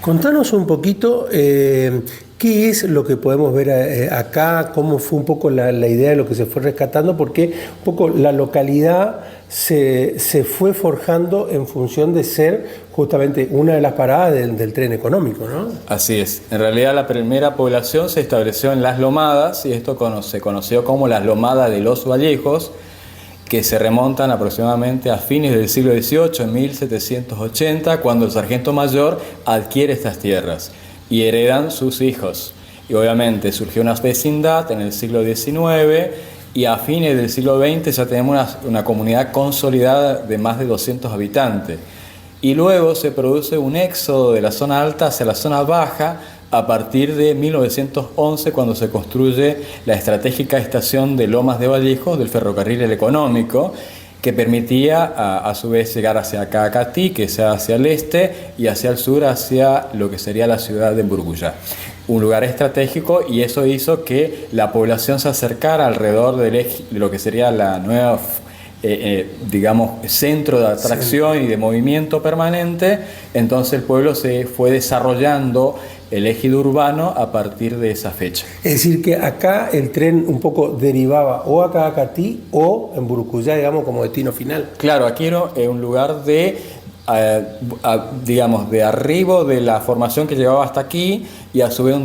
Contanos un poquito qué es lo que podemos ver acá, cómo fue un poco la idea de lo que se fue rescatando, porque un poco la localidad se fue forjando en función de ser justamente una de las paradas del tren económico, ¿no? Así es. En realidad la primera población se estableció en Las Lomadas y esto se conoció como las Lomadas de los Vallejos, que se remontan aproximadamente a fines del siglo XVIII, en 1780, cuando el sargento mayor adquiere estas tierras y heredan sus hijos. Y obviamente surgió una vecindad en el siglo XIX y a fines del siglo XX ya tenemos una comunidad consolidada de más de 200 habitantes. Y luego se produce un éxodo de la zona alta hacia la zona baja a partir de 1911, cuando se construye la estratégica estación de Lomas de Vallejos del ferrocarril El Económico, que permitía a su vez llegar hacia Caacatí, que sea hacia el este, y hacia el sur hacia lo que sería la ciudad de Mburguyá. Un lugar estratégico, y eso hizo que la población se acercara alrededor del eje, de lo que sería la nueva digamos, centro de atracción y de movimiento permanente. Entonces el pueblo se fue desarrollando el ejido urbano a partir de esa fecha. Es decir, que acá el tren un poco derivaba o a Caacatí o en Mburguyá, digamos, como destino final. Claro, aquí era un lugar de, digamos, de arribo de la formación que llevaba hasta aquí, y a su vez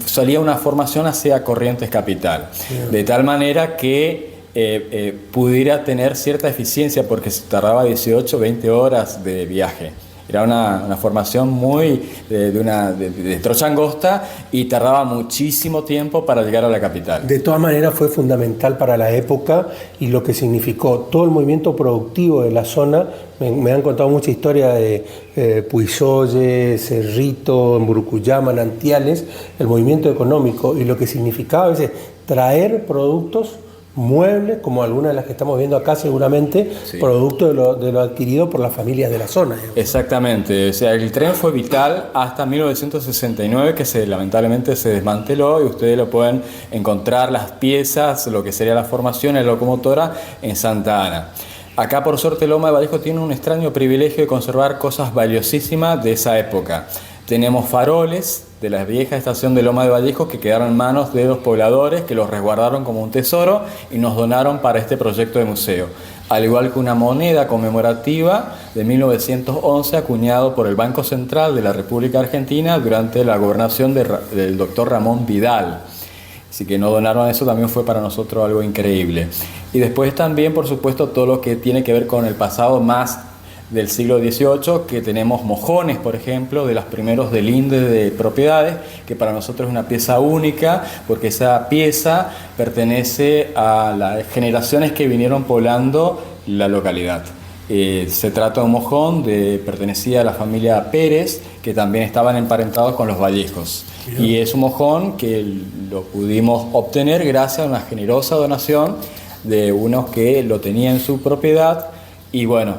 salía una formación hacia Corrientes Capital. Sí. De tal manera que pudiera tener cierta eficiencia, porque se tardaba 18, 20 horas de viaje. Era una formación muy de trocha angosta y tardaba muchísimo tiempo para llegar a la capital. De todas maneras fue fundamental para la época y lo que significó todo el movimiento productivo de la zona. Me han contado mucha historia de Puisoye, Cerrito, Mburguyá, Manantiales, el movimiento económico y lo que significaba a veces traer productos, muebles, como algunas de las que estamos viendo acá seguramente, sí, producto de lo adquirido por las familias de la zona. Exactamente, o sea, el tren fue vital hasta 1969, que lamentablemente se desmanteló, y ustedes lo pueden encontrar, las piezas, lo que sería la formación, la locomotora, en Santa Ana. Acá, por suerte, Loma de Vallejo tiene un extraño privilegio de conservar cosas valiosísimas de esa época. Tenemos faroles de la vieja estación de Loma de Vallejo que quedaron en manos de los pobladores, que los resguardaron como un tesoro y nos donaron para este proyecto de museo. Al igual que una moneda conmemorativa de 1911 acuñado por el Banco Central de la República Argentina durante la gobernación del doctor Ramón Vidal. Así que nos donaron eso, también fue para nosotros algo increíble. Y después también, por supuesto, todo lo que tiene que ver con el pasado más del siglo XVIII, que tenemos mojones, por ejemplo, de los primeros delindes de propiedades, que para nosotros es una pieza única, porque esa pieza pertenece a las generaciones que vinieron poblando la localidad. Se trata de un mojón pertenecía a la familia Pérez, que también estaban emparentados con los Vallejos. Bien. Y es un mojón que lo pudimos obtener gracias a una generosa donación de unos que lo tenían en su propiedad. Y bueno,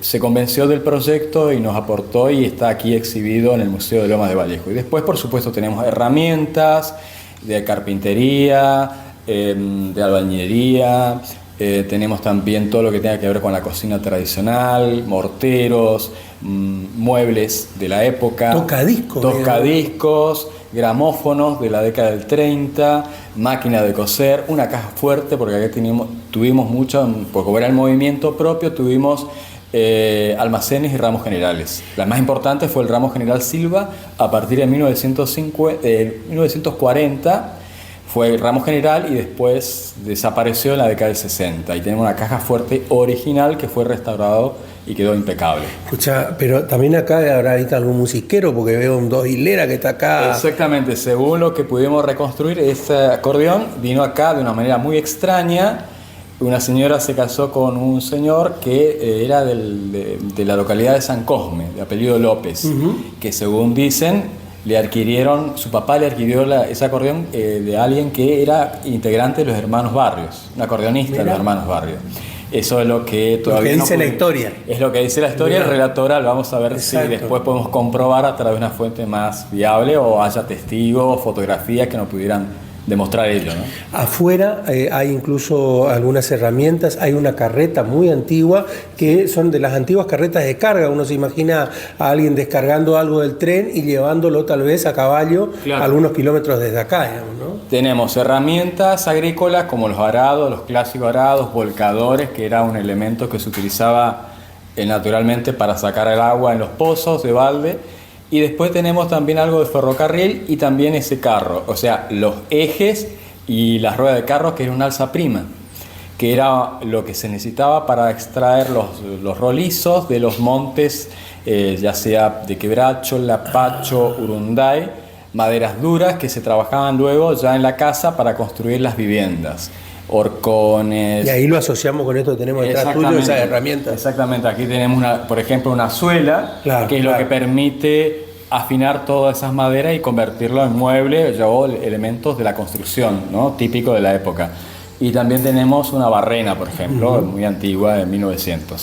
se convenció del proyecto y nos aportó, y está aquí exhibido en el Museo de Lomas de Vallejo. Y después, por supuesto, tenemos herramientas de carpintería, de albañilería, tenemos también todo lo que tenga que ver con la cocina tradicional, morteros, muebles de la época, tocadiscos, gramófonos de la década del 30, máquina de coser, una caja fuerte, porque acá tuvimos mucho, por como era el movimiento propio, tuvimos almacenes y ramos generales. La más importante fue el ramo general Silva. A partir de 1940 fue el ramo general, y después desapareció en la década del 60. Y tenemos una caja fuerte original que fue restaurado y quedó impecable. Escucha, pero también acá habrá ahorita algún musiquero, porque veo un dos hilera que está acá. Exactamente, según lo que pudimos reconstruir, ese acordeón vino acá de una manera muy extraña. Una señora se casó con un señor que era de la localidad de San Cosme, de apellido López, que según dicen, su papá le adquirió ese acordeón de alguien que era integrante de los Hermanos Barrios, un acordeonista. Mira, de los Hermanos Barrios. Eso es lo que todavía dice la historia. Es lo que dice la historia, el relato oral. Vamos a ver. Exacto. Si después podemos comprobar a través de una fuente más viable, o haya testigos, fotografías que nos pudieran demostrar ello, ¿no? Afuera hay incluso algunas herramientas, hay una carreta muy antigua que son de las antiguas carretas de carga. Uno se imagina a alguien descargando algo del tren y llevándolo tal vez a caballo, claro, algunos kilómetros desde acá, digamos, ¿no? Tenemos herramientas agrícolas como los arados, los clásicos arados, volcadores, que era un elemento que se utilizaba naturalmente para sacar el agua en los pozos de balde. Y después tenemos también algo de ferrocarril y también ese carro, o sea, los ejes y las ruedas de carro, que era una alza prima, que era lo que se necesitaba para extraer los rolizos de los montes, ya sea de quebracho, lapacho, urunday, maderas duras que se trabajaban luego ya en la casa para construir las viviendas. Horcones. Y ahí lo asociamos con esto que tenemos detrás tuyo, esas herramientas. Exactamente, aquí tenemos por ejemplo una suela, claro, que es lo que permite afinar todas esas maderas y convertirlo en muebles o elementos de la construcción, ¿no? Típico de la época. Y también tenemos una barrena, por ejemplo, muy antigua, de 1900.